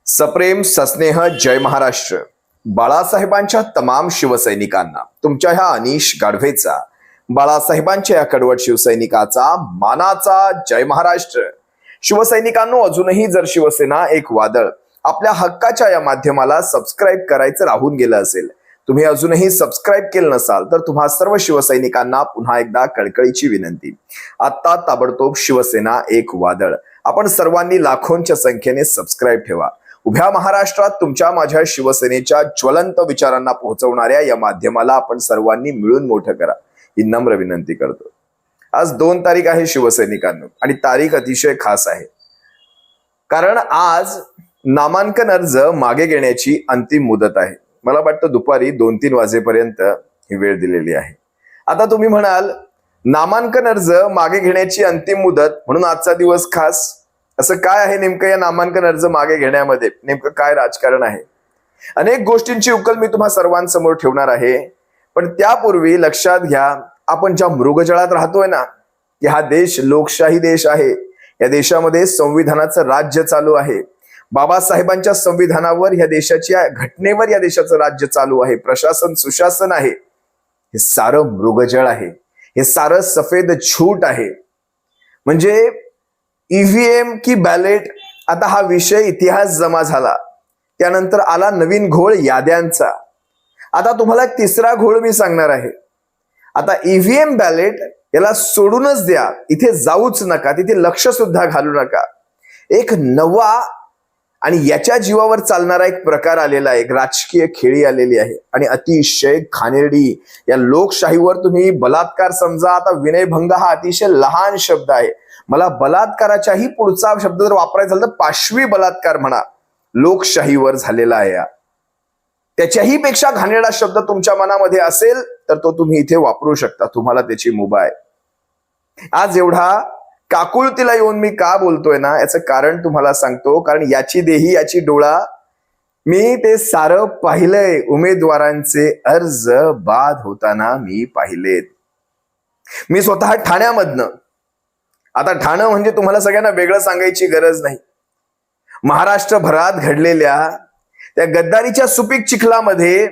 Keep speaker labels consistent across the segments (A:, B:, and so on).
A: सप्रेम सस्नेह जय महाराष्ट्र. बाळासाहेबांच्या तमाम शिवसैनिकांना तुमच्या ह्या अनिश गाढवेचा, बाळासाहेबांच्या या कडवट शिवसैनिकाचा मानाचा जय महाराष्ट्र. शिवसैनिकांनो, अजूनही जर शिवसेना एक वादळ आपल्या हक्काच्या या माध्यमाला सबस्क्राईब करायचं राहून गेलं असेल, तुम्ही अजूनही सबस्क्राईब केलं नसाल तर तुम्हा सर्व शिवसैनिकांना पुन्हा एकदा कळकळीची विनंती. आता ताबडतोब शिवसेना एक वादळ आपण सर्वांनी लाखोंच्या संख्येने सबस्क्राईब ठेवा. उभ्या महाराष्ट्रात तुमच्या माझ्या शिवसेनेच्या ज्वलंत विचारांना पोहोचवणाऱ्या या माध्यमाला आपण सर्वांनी मिळून मोठं करा, ही नम्र विनंती करतो. आज 2 तारीख आहे शिवसैनिकांनो, आणि तारीख अतिशय खास आहे, कारण आज नामांकन अर्ज मागे घेण्याची अंतिम मुदत आहे. मला वाटतं दुपारी 2-3 वाजेपर्यंत ही वेळ दिलेली आहे. आता तुम्ही म्हणाल, नामांकन अर्ज मागे घेण्याची अंतिम मुदत म्हणून आजचा दिवस खास, असं काय आहे नेमकं या नामांकन अर्ज मागे घेण्यामध्ये? नेमकं काय राजकारण आहे? अनेक गोष्टींची उकल मी तुम्हा सर्वांसमोर ठेवणार आहे, पण त्यापूर्वी लक्षात घ्या, आपण ज्या मृगजळात राहतोय ना, की हा देश लोकशाही देश आहे. या देशामध्ये संविधानाचं राज्य चालू आहे. बाबासाहेबांच्या संविधानावर, या देशाच्या घटनेवर या देशाचं राज्य चालू आहे. प्रशासन सुशासन आहे. हे सारं मृगजळ आहे. हे सारं सफेद झूट आहे. म्हणजे ईव्हीएम की बॅलेट, आता हा विषय इतिहास जमा झाला. त्यानंतर आला नवीन घोळ याद्यांचा. आता तुम्हाला एक तिसरा घोळ मी सांगणार आहे. आता ईव्हीएम बॅलेट याला सोडूनच द्या, इथे जाऊच नका, तिथे लक्ष सुद्धा घालू नका. एक नवा आणि याच्या जीवावर चालणारा एक प्रकार आलेला आहे, एक राजकीय खेळी आलेली आहे, आणि अतिशय घाणेरडी. या लोकशाहीवर तुम्ही बलात्कार समजा, आता विनयभंग हा अतिशय लहान शब्द आहे. मला बलात्काराच्याही पुढचा शब्द जर वापरायचा झाला तर पाशवी बलात्कार म्हणा, लोकशाहीवर झालेला आहे. त्याच्याही पेक्षा घाणेरडा शब्द तुमच्या मनामध्ये असेल तर तो तुम्ही इथे वापरू शकता, तुम्हाला त्याची मुभा आहे. आज एवढा काकुळतीला येऊन मी का बोलतोय ना, याचं कारण तुम्हाला सांगतो. कारण याची देही याची डोळा, मी ते सारं पाहिलंय. उमेदवारांचे अर्ज बाद होताना मी पाहिलेत. मी स्वतः ठाण्यामधनं. आता ठाणं म्हणजे तुम्हाला सगळ्यांना वेगळं सांगायची गरज नाही. महाराष्ट्रभरात घडलेल्या त्या गद्दारीच्या सुपीक चिखलामध्ये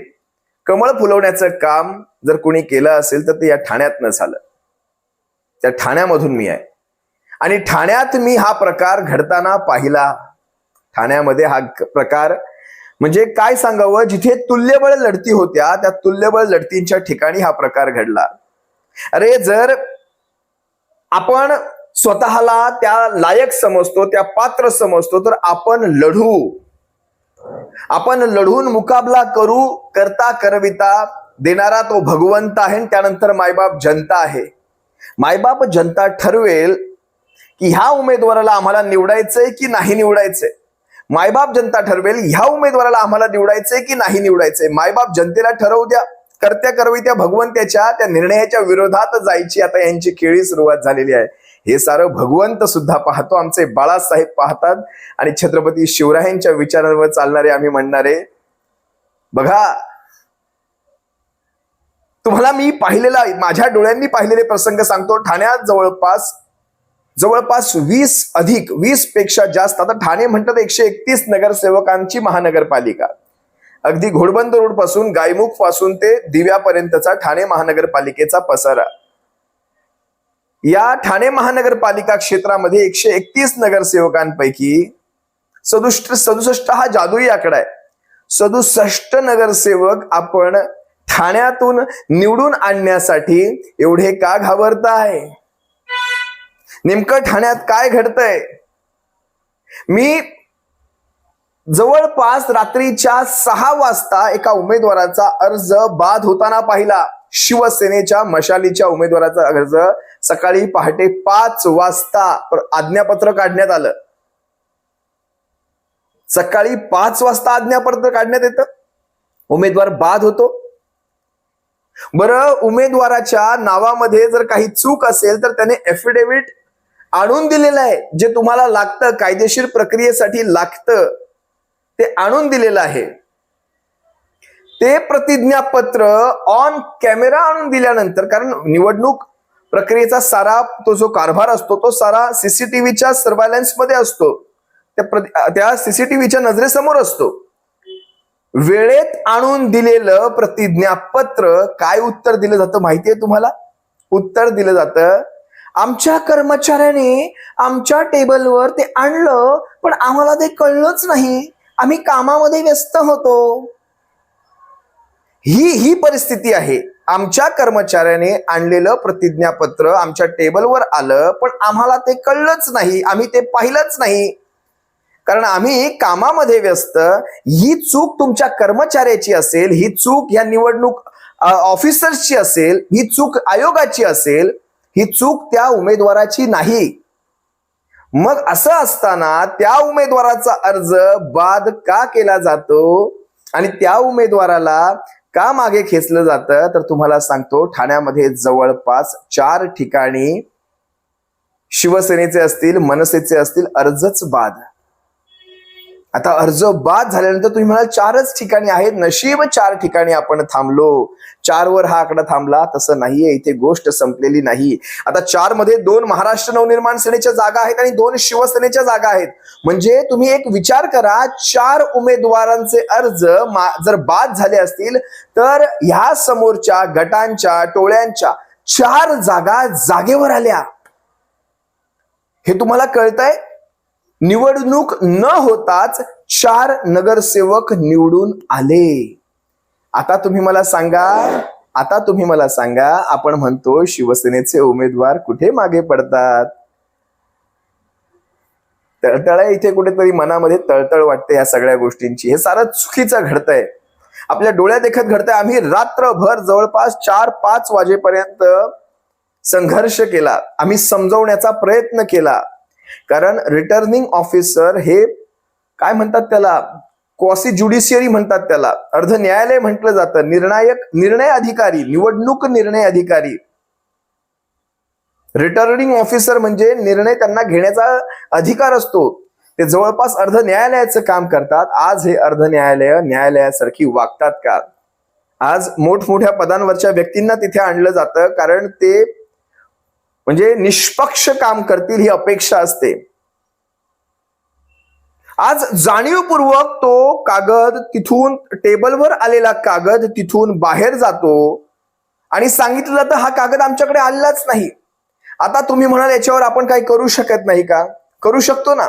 A: कमळ फुलवण्याचं काम जर कोणी केलं असेल तर ते या ठाण्यातनं झालं. त्या ठाण्यामधून मी आहे, आणि ठाण्यात मी हा प्रकार घडताना पाहिला. ठाण्यामध्ये हा प्रकार म्हणजे काय सांगावं, जिथे तुल्यबळ लढती होत्या त्या तुल्यबळ लढतींच्या ठिकाणी हा प्रकार घडला. अरे, जर आपण स्वतःला त्या लायक समजतो, त्या पात्र समजतो, तर आपण लढू. आपण लढून मुकाबला करू. करता करविता देणारा तो भगवंत आहे, त्यानंतर मायबाप जनता आहे. मायबाप जनता ठरवेल की ह्या उमेदवाराला आम्हाला निवडायचंय की नाही निवडायचंय. मायबाप जनता ठरवेल ह्या उमेदवाराला आम्हाला निवडायचंय की नाही निवडायचंय. मायबाप जनतेला ठरवू द्या. करत्या करवित्या भगवंताच्या त्या निर्णयाच्या विरोधात जायची आता यांची खेळी सुरुवात झालेली आहे. हे सारं भगवंत सुद्धा पाहतो, आमचे बाळासाहेब पाहतात, आणि छत्रपती शिवरायांच्या विचारांवर चालणारे आम्ही म्हणणारे. बघा, तुम्हाला मी पाहिलेला, माझ्या डोळ्यांनी पाहिलेले प्रसंग सांगतो. ठाण्यात जवळपास 20 पेक्षा जास्त, आता ठाणे म्हणतात 131 नगरसेवकांची महानगरपालिका. अगदी घोडबंदर रोड पासून, गायमुख पासून ते दिव्यापर्यंतचा ठाणे महानगरपालिकेचा पसारा. या ठाणे महानगरपालिका क्षेत्रामध्ये 131 नगरसेवकांपैकी 67 हा जादुई आकडा आहे. 67 नगरसेवक आपण ठाण्यातून निवडून आणण्यासाठी एवढे का घाबरताय? नेमकं ठाण्यात काय घडतंय? मी जवळपास रात्रीच्या 6 वाजता एका उमेदवाराचा अर्ज बाद होताना पाहिला. शिवसेनेच्या मशालीच्या उमेदवाराचा अर्ज सकाळी पहाटे 5 वाजता आज्ञापत्र काढण्यात आलं. सकाळी 5 वाजता आज्ञापत्र काढण्यात येतं, उमेदवार बाद होतो. बरं, उमेदवाराच्या नावामध्ये जर काही चूक असेल तर त्याने एफिडेव्हिट आणून दिलेलं आहे, जे तुम्हाला लागतं, कायदेशीर प्रक्रियेसाठी लागतं, ते आणून दिलेलं आहे. ते प्रतिज्ञापत्र ऑन कॅमेरा आणून दिल्यानंतर, कारण निवडणूक प्रक्रियेचा सारा तो जो कारभार असतो तो सारा सीसीटीव्हीच्या सर्व्हायलन्स मध्ये असतो, त्या सीसीटीव्हीच्या नजरेसमोर असतो. वेळेत आणून दिलेलं प्रतिज्ञापत्र काय उत्तर दिलं जातं माहितीये तुम्हाला? उत्तर दिलं जातं, आमच्या कर्मचाऱ्याने आमच्या टेबलवर ते आणलं पण आम्हाला ते कळलंच नाही, आम्ही कामामध्ये व्यस्त होतो. ही परिस्थिती आहे. आमच्या कर्मचाऱ्याने आणलेलं प्रतिज्ञापत्र आमच्या टेबलवर आलं पण आम्हाला ते कळलंच नाही, आम्ही ते पाहिलंच नाही, कारण आम्ही कामामध्ये व्यस्त. ही चूक तुमच्या कर्मचाऱ्याची असेल, ही चूक या निवडणूक ऑफिसर्सची असेल, ही चूक आयोगाची असेल, ही चूक त्या उमेदवाराची नाही. मग असं असताना त्या उमेदवाराचा अर्ज बाद का केला जातो आणि त्या उमेदवाराला का मागे खेचलं जातं? तर तुम्हाला सांगतो, ठाण्यामध्ये जवळपास 4 ठिकाणी शिवसेनेचे असतील, मनसेचे असतील, अर्जच बाद. आता अर्ज बाद झाल्यानंतर तुम्ही म्हणाल 4च ठिकाणी आहेत, नशीब 4 ठिकाणी आपण थांबलो, 4 वर हा आकडा थांबला. तसं नाहीये, इथे गोष्ट संपलेली नाही. आता 4 मध्ये 2 महाराष्ट्र नवनिर्माण सेनेच्या जागा आहेत आणि 2 शिवसेनेच्या जागा आहेत. म्हणजे तुम्ही एक विचार करा, 4 उमेदवारांचे अर्ज जर बाद झाले असतील तर ह्या समोरच्या गटांच्या, टोळ्यांच्या 4 जागा जागेवर आल्या. हे तुम्हाला कळतंय? निवडणूक न होताच 4 नगरसेवक निवडून आले. आता तुम्ही मला सांगा, आपण म्हणतो शिवसेनेचे उमेदवार कुठे मागे पडतात? तळतळ इथे कुठेतरी मनामध्ये तळतळ वाटते या सगळ्या गोष्टींची. हे सारं चुकीचं घडतंय, आपल्या डोळ्या देखत घडतंय. आम्ही रात्रभर जवळपास 4-5 वाजेपर्यंत संघर्ष केला, आम्ही समजवण्याचा प्रयत्न केला. कारण रिटर्निंग ऑफिसर हे काय म्हणतात त्याला, क्वासी ज्युडिशियरी म्हणतात त्याला, अर्ध न्यायालय म्हटलं जातं. निर्णय अधिकारी, निवडणूक निर्णय अधिकारी. रिटर्निंग ऑफिसर म्हणजे निर्णय त्यांना घेण्याचा अधिकार असतो. ते जवळपास अर्ध न्यायालयाचं काम करतात. आज हे अर्ध न्यायालय न्यायालयासारखी वागतात का? आज मोठमोठ्या पदांवरच्या व्यक्तींना तिथे आणलं जातं कारण ते म्हणजे निष्पक्ष काम करतील ही अपेक्षा असते. आज जाणीवपूर्वक तो कागद तिथून, टेबलवर आलेला कागद तिथून बाहेर जातो आणि सांगितलं जातं हा कागद आमच्याकडे आलेलाच नाही. आता तुम्ही म्हणाल याच्यावर आपण काही करू शकत नाही का? करू शकतो ना,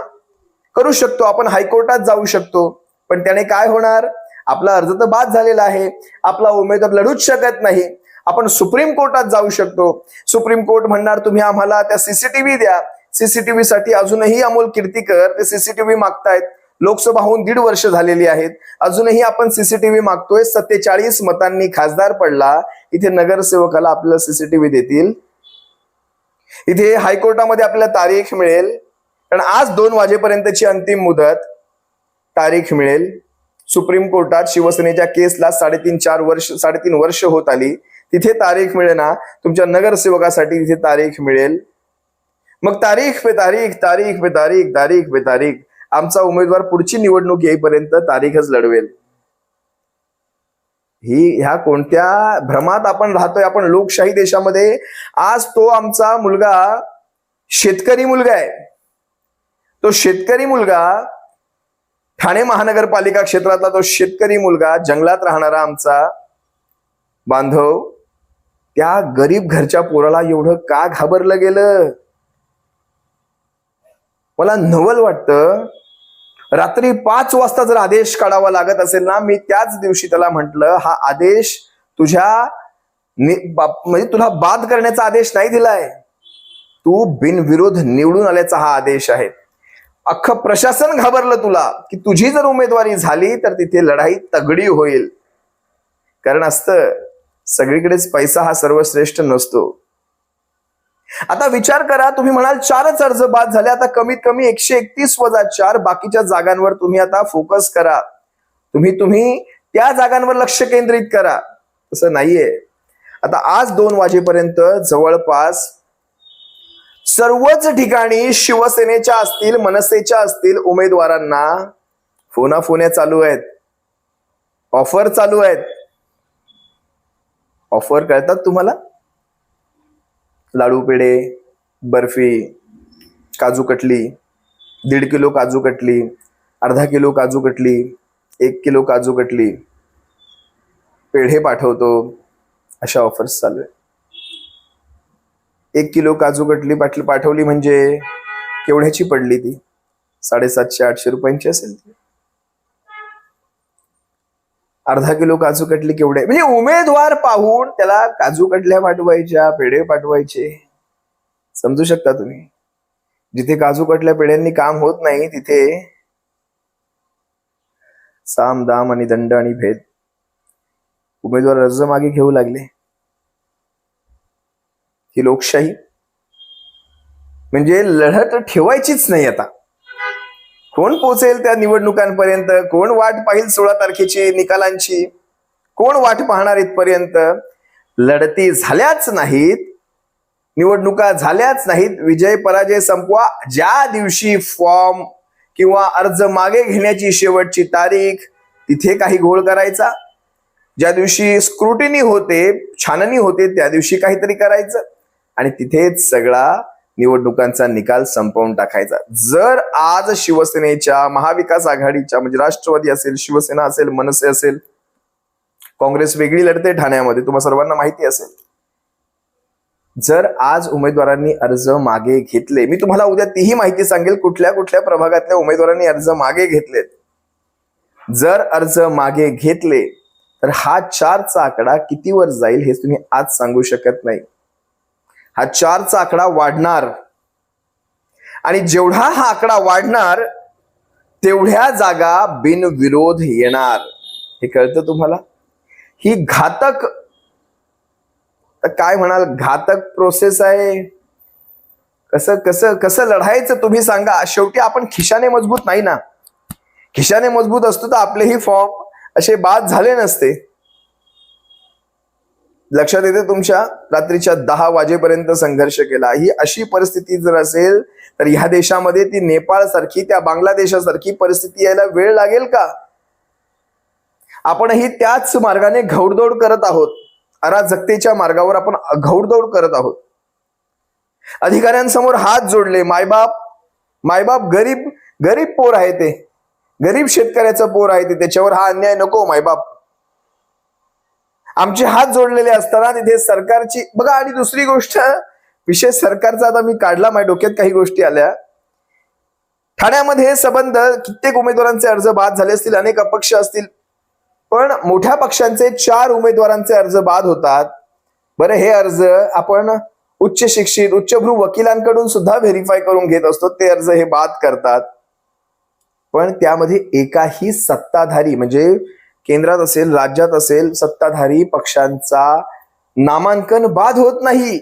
A: करू शकतो. आपण हायकोर्टात जाऊ शकतो. पण त्याने काय होणार? आपला अर्ज तर बाद झालेला आहे, आपला उमेदवार लढूच शकत नाही. आपण सुप्रीम कोर्टात जाऊ शकतो. सुप्रीम कोर्ट म्हणणार तुम्ही आम्हाला त्या सीसीटीव्ही द्या. सीसीटीव्ही साठी अजूनही अमोल कीर्तीकर ते सीसीटीव्ही मागतायत. लोकसभा होऊन 1.5 वर्ष झालेली आहेत, अजूनही आपण सीसीटीव्ही मागतोय. 47 मतांनी खासदार पडला. इथे नगरसेवकाला आपल्याला सीसीटीव्ही देतील? इथे हायकोर्टामध्ये आपल्याला तारीख मिळेल, कारण आज 2 वाजेपर्यंतची अंतिम मुदत, तारीख मिळेल. सुप्रीम कोर्टात शिवसेनेच्या केसला 3.5 वर्ष होत आली, तिथे तारीख मिळेना. तुमच्या नगरसेवकासाठी तिथे तारीख मिळेल. मग तारीख पे तारीख आमचा उमेदवार पुढची निवडणूक येईपर्यंत तारीखच लढवेल. ह्या कोणत्या भ्रमात आपण राहतोय? आपण लोकशाही देशामध्ये. आज तो आमचा मुलगा शेतकरी मुलगा आहे. तो शेतकरी मुलगा, ठाणे महानगरपालिका क्षेत्रातला तो शेतकरी मुलगा, जंगलात राहणारा आमचा बांधव, त्या गरीब घरच्या पोराला एवढं का घाबरलं गेलं? मला नवल वाटतं. रात्री 5 वाजता जर आदेश काढावा लागत असेल ना, मी त्याच दिवशी त्याला म्हटलं हा आदेश म्हणजे तुला बाद करण्याचा आदेश नाही दिलाय, तू बिनविरोध निवडून आल्याचा हा आदेश आहे. अख्खं प्रशासन घाबरलं तुला की तुझी जर उमेदवारी झाली तर तिथे लढाई तगडी होईल. कारण असतं, सगळीकडेच पैसा हा सर्वश्रेष्ठ नसतो. आता विचार करा, तुम्ही म्हणाल 4च अर्ज बाद झाले, आता कमीत कमी 131 वजा 4 बाकीच्या जागांवर तुम्ही आता फोकस करा. तुम्ही त्या जागांवर लक्ष केंद्रित करा. तसं नाहीये. आता आज 2 वाजेपर्यंत जवळपास सर्वच ठिकाणी शिवसेनेच्या असतील, मनसेच्या असतील उमेदवारांना फोना चालू आहेत, ऑफर चालू आहेत. ऑफर कळतात तुम्हाला? लाडू पेढे, बर्फी, काजू कटली, 1.5 किलो काजू कटली, अर्धा किलो काजू कटली, 1 किलो काजू कटली, पेढे पाठवतो, अशा ऑफर्स चालू आहे. 1 किलो काजू कटली पाठवली म्हणजे केवढ्याची पडली ती? 750-800 रुपयांची असेल ती. अर्धा किलो काजू कटली केवढे, म्हणजे उमेदवार पाहून त्याला काजू कटल्या पाठवायच्या, पेढे पाठवायचे. समजू शकता तुम्ही? जिथे काजू कटल्या पेढ्यांनी काम होत नाही तिथे साम दाम आणि दंड आणि भेद. उमेदवार अर्ज मागे घेऊ लागले. ही लोकशाही म्हणजे लढत ठेवायचीच नाही. आता कोण पोचेल त्या निवडणुकांपर्यंत, कोण वाट पाहिल 16 तारखेची निकालांची, कोण वाट पाहणार इथपर्यंत? लढती झाल्याच नाहीत, निवडणुका झाल्याच नाहीत, विजय पराजय संपवा. ज्या दिवशी फॉर्म किंवा अर्ज मागे घेण्याची शेवटची तारीख, तिथे काही घोळ करायचा. ज्या दिवशी स्क्रुटिनी होते, छाननी होते, त्या दिवशी काहीतरी करायचं आणि तिथेच सगळा निवडणुकांचा निकाल संपवून टाकायचा. जर आज शिवसेनेच्या, महाविकास आघाडीच्या म्हणजे राष्ट्रवादी असेल, शिवसेना असेल, मनसे असेल, काँग्रेस वेगळी लढते ठाण्यामध्ये, तुम्हाला सर्वांना माहिती असेल. जर आज उमेदवारांनी अर्ज मागे घेतले, मी तुम्हाला उद्या तीही माहिती सांगेल कुठल्या कुठल्या प्रभागातल्या उमेदवारांनी अर्ज मागे घेतलेत. जर अर्ज मागे घेतले तर हा 4चा आकडा कितीवर जाईल हे तुम्ही आज सांगू शकत नाही. हा 4चा आकडा वाढणार आणि जेवढा हा आकडा वाढणार तेवढ्या जागा बिनविरोध येणार. हे कळतं तुम्हाला? ही घातक, काय म्हणाल, घातक प्रोसेस आहे. कसं कसं कसं लढायचं तुम्ही सांगा. शेवटी आपण खिशाने मजबूत नाही ना. खिशाने मजबूत असतो तर आपलेही फॉर्म असे बाद झाले नसते. लक्षात येते तुमच्या? रात्रीच्या 10 वाजेपर्यंत संघर्ष केला. ही अशी परिस्थिती जर असेल तर ह्या देशामध्ये ती नेपाळ सारखी, त्या बांगलादेशासारखी परिस्थिती यायला वेळ लागेल का? आपणही त्याच मार्गाने घौडदौड करत आहोत. अराजकतेच्या मार्गावर आपण घौडदौड करत आहोत. अधिकाऱ्यांसमोर हात जोडले. मायबाप गरीब पोर आहे, ते गरीब शेतकऱ्याचं पोर आहे, ते त्याच्यावर हा अन्याय नको. मायबाप आमचे हात जोडलेले असताना तिथे सरकारची बघा. आणि दुसरी गोष्ट, विषय सरकारचा आता मी काढला, माझ्या डोक्यात काही गोष्टी आल्या. ठाण्यामध्ये संबंध कित्येक उमेदवारांचे अर्ज बाद झाले असतील, अनेक अपक्ष असतील, पण मोठ्या पक्षांचे 4 उमेदवारांचे अर्ज बाद होतात. बरं, हे अर्ज आपण उच्च शिक्षित, उच्चभ्रू वकिलांकडून सुद्धा व्हेरीफाय करून घेत असतो. ते अर्ज हे बाद करतात, पण त्यामध्ये एकाही सत्ताधारी म्हणजे केंद्रात असेल, राज्यात असेल, सत्ताधारी पक्षांचा नामांकन बाद होत नाही.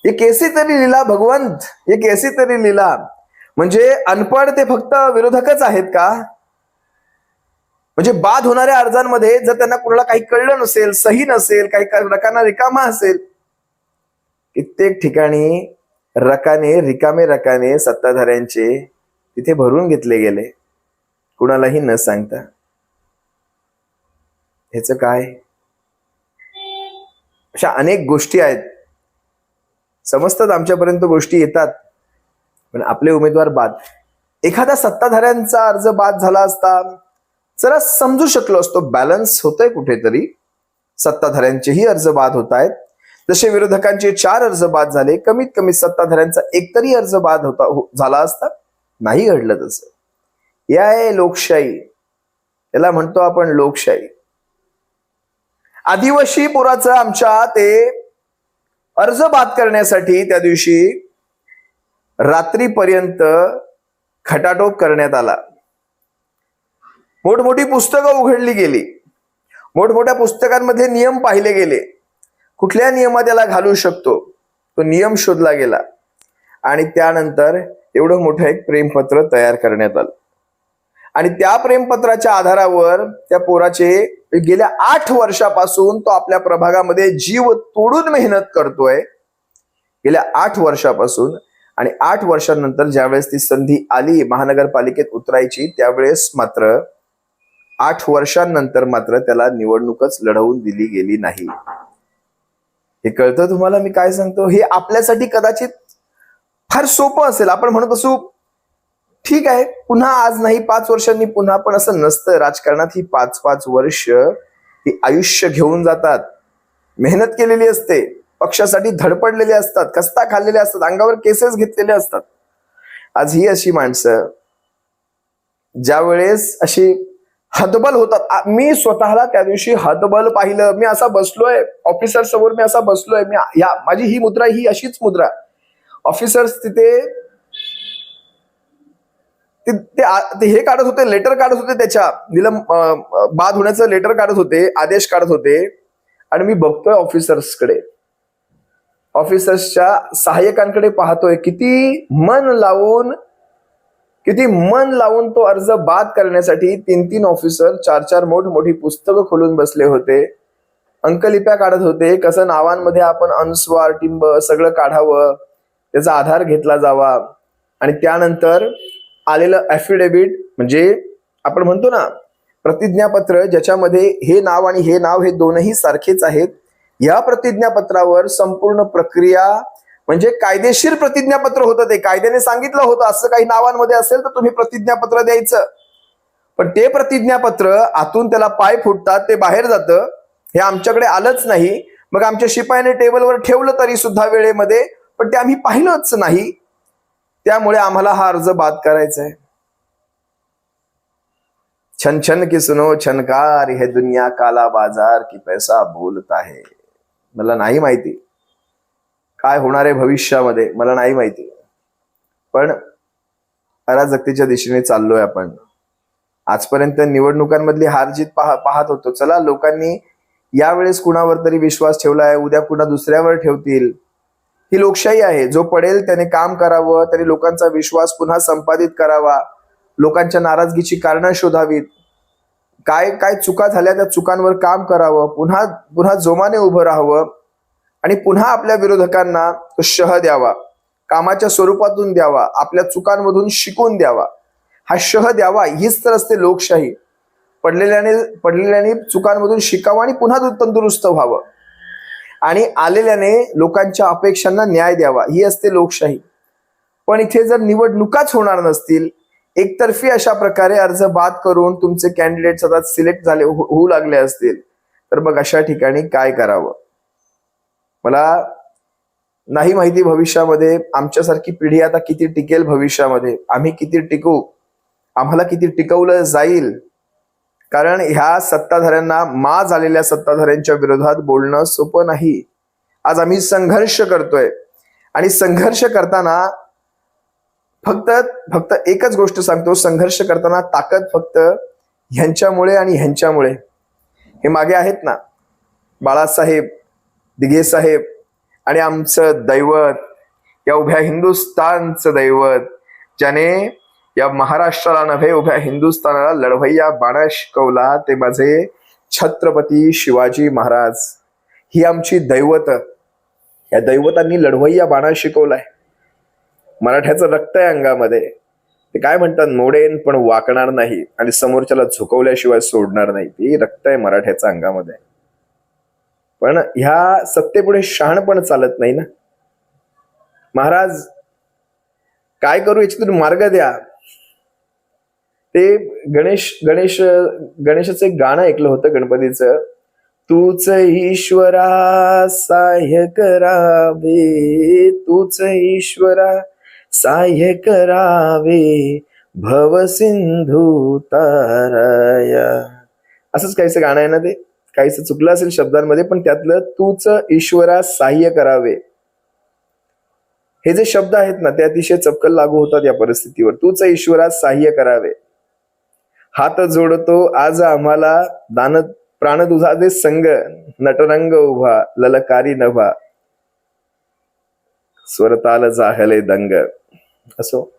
A: हे कैसी तरी लीला भगवंत, हे कैसी तरी लीला. म्हणजे अनपढ ते फक्त विरोधकच आहेत का? म्हणजे बाद होणाऱ्या अर्जांमध्ये जर त्यांना कुणाला काही कळलं नसेल, सही नसेल, काही रकाना रिकामा असेल, कित्येक ठिकाणी रिकामे रकाने सत्ताधाऱ्यांचे तिथे भरून घेतले गेले, कुणालाही न सांगता. ह्याचं काय? अशा अनेक गोष्टी आहेत. समजतात, आमच्यापर्यंत गोष्टी येतात, पण आपले उमेदवार बाद. एखादा सत्ताधाऱ्यांचा अर्ज बाद झाला असता जरा समजू शकलो असतो, बॅलन्स होतंय कुठेतरी. सत्ताधाऱ्यांचेही अर्ज बाद होत आहेत. जसे विरोधकांचे 4 अर्ज बाद झाले, कमीत कमी सत्ताधाऱ्यांचा एकतरी अर्ज बाद झाला असता. नाही घडलं तसं. या आहे लोकशाही, याला म्हणतो आपण लोकशाही. आदिवासीपुराचं आमच्या ते अर्ज बाद करण्यासाठी त्या दिवशी रात्रीपर्यंत खटाटोप करण्यात आला. मोठमोठी पुस्तकं उघडली गेली, मोठमोठ्या पुस्तकांमध्ये नियम पाहिले गेले. कुठल्या नियमात याला घालू शकतो तो नियम शोधला गेला आणि त्यानंतर एवढं मोठं एक प्रेमपत्र तयार करण्यात आलं. आणि त्या प्रेमपत्राच्या आधारावर त्या पोराचे गेल्या 8 वर्षापासून तो आपल्या प्रभागामध्ये जीव तोडून मेहनत करतोय, गेल्या 8 वर्षापासून. आणि 8 वर्षांनंतर ज्यावेळेस ती संधी आली महानगरपालिकेत उतरायची, त्यावेळेस मात्र 8 वर्षांनंतर मात्र त्याला निवडणूकच लढवून दिली गेली नाही. हे कळतं तुम्हाला मी काय सांगतो? हे आपल्यासाठी कदाचित फार सोपं असेल, आपण म्हणत असू ठीक आहे पुन्हा आज नाही 5 वर्षांनी पुन्हा, पण असं नसतं. राजकारणात ही 5-5 वर्ष ही आयुष्य घेऊन जातात. मेहनत केलेली असते, पक्षासाठी धडपडलेले असतात, कस्ता खाल्लेले असतात, अंगावर केसेस घेतलेले असतात. आज ही अशी माणसं ज्या वेळेस अशी हतबल होतात. मी स्वतःला त्या दिवशी हतबल पाहिलं. मी असा बसलोय ऑफिसर समोर, मी असा बसलोय, मी माझी ही मुद्रा, ही अशीच मुद्रा. ऑफिसर्स तिथे ते हे काढत होते, लेटर काढत होते, त्याच्या बाद होण्याचं लेटर काढत होते, आदेश काढत होते. आणि मी बघतोय ऑफिसर्सकडे, ऑफिसर्सच्या सहाय्यकांकडे पाहतोय. किती मन लावून तो अर्ज बाद करण्यासाठी 3-3 ऑफिसर 4-4 मोठी पुस्तकं खोलून बसले होते. अंकलिप्या काढत होते, कसं नावांमध्ये आपण अनुस्वार टिंब सगळं काढावं, त्याचा आधार घेतला जावा. आणि त्यानंतर आलेलं ऍफिडेव्हिट, म्हणजे आपण म्हणतो ना प्रतिज्ञापत्र, ज्याच्यामध्ये हे नाव आणि हे नाव हे दोनही सारखेच आहेत. या प्रतिज्ञापत्रावर संपूर्ण प्रक्रिया, म्हणजे कायदेशीर प्रतिज्ञापत्र होतं. ते कायद्याने सांगितलं होतं असं काही नावांमध्ये असेल तर तुम्ही प्रतिज्ञापत्र द्यायचं. पण ते प्रतिज्ञापत्र आतून त्याला पाय फुटतात, ते बाहेर जातं. हे आमच्याकडे आलंच नाही. मग आमच्या शिपायाने टेबलवर ठेवलं तरी सुद्धा वेळेमध्ये, पण ते आम्ही पाहिलंच नाही. त्यामुळे आम्हाला हा अर्ज बाद करायचा आहे. छन छन की सुनो छनकार, हे दुनिया काला बाजार की पैसा बोलता है. मला नाही माहिती काय होणार आहे भविष्यामध्ये, मला नाही माहिती. पण अराजकतेच्या दिशेने चाललोय आपण. आजपर्यंत निवडणुकांमधली हार जीत पाहत होतो. चला, लोकांनी यावेळेस कुणावर तरी विश्वास ठेवलाय, उद्या कुणा दुसऱ्यावर ठेवतील. ही लोकशाही आहे. जो पडेल त्याने काम करावं, त्याने लोकांचा विश्वास पुन्हा संपादित करावा, लोकांच्या नाराजगीची कारणं शोधावीत, काय काय चुका झाल्या त्या चुकांवर काम करावं, पुन्हा जोमाने उभं राहावं आणि पुन्हा आपल्या विरोधकांना शह द्यावा, कामाच्या स्वरूपातून द्यावा, आपल्या चुकांमधून शिकून द्यावा. हा शह द्यावा, हीच तर असते लोकशाही. पडलेल्याने चुकांमधून शिकावं आणि पुन्हा तंदुरुस्त व्हावं आणि आलेल्याने लोकांच्या अपेक्षांना न्याय द्यावा, ही असते लोकशाही. पण इथे जर निवडणुकाच होणार नसतील, एकतर्फी अशा प्रकारे अर्ज बाद करून तुमचे कॅन्डिडेट सतत सिलेक्ट झाले होऊ लागले असतील, तर मग अशा ठिकाणी काय करावं मला नाही माहिती. भविष्यामध्ये आमच्यासारखी पिढी आता किती टिकेल, भविष्यामध्ये आम्ही किती टिकू, आम्हाला किती टिकवलं जाईल. कारण ह्या सत्ताधाऱ्यांना, माज आलेल्या सत्ताधाऱ्यांच्या विरोधात बोलणं सोपं नाही. आज आम्ही संघर्ष करतोय आणि संघर्ष करताना फक्त एकच गोष्ट सांगतो, संघर्ष करताना ताकद फक्त ह्यांच्यामुळे आणि ह्यांच्यामुळे. हे मागे आहेत ना बाळासाहेब, दिघे साहेब आणि आमचं दैवत, या उभ्या हिंदुस्थानचं दैवत, ज्याने या महाराष्ट्राला नव्हे उभ्या हिंदुस्थानाला लढवय्या बाणा शिकवला, ते माझे छत्रपती शिवाजी महाराज. ही आमची दैवत. या दैवतांनी लढवय्या बाणा शिकवलाय. मराठ्याचं रक्त आहे अंगामध्ये. ते काय म्हणतात, मोडेन पण वाकणार नाही आणि समोरच्याला झुकवल्याशिवाय सोडणार नाही. ते रक्त आहे मराठ्याचं अंगामध्ये. पण ह्या सत्तेपुढे शहाणपण चालत नाही ना. महाराज काय करू, याच्यातून मार्ग द्या. ते गणेशाचं एक गाणं ऐकलं होतं गणपतीचं, तूच ईश्वरा सहाय्य करावे, तूच ईश्वरा सहाय्य करावे, भव सिंधू ताराया. असंच काहीच गाणं आहे ना. ते काहीच चुकलं असेल शब्दांमध्ये, पण त्यातलं तूच ईश्वरा सहाय्य करावे हे जे शब्द आहेत ना, ते अतिशय चपकल लागू होतात या परिस्थितीवर. तूच ईश्वरा सहाय्य करावे. हात जोडतो आज आम्हाला दान प्राण तुझा दे संग, नटरंग उभा ललकारी नभा, स्वरताल जाहले दंग. असो.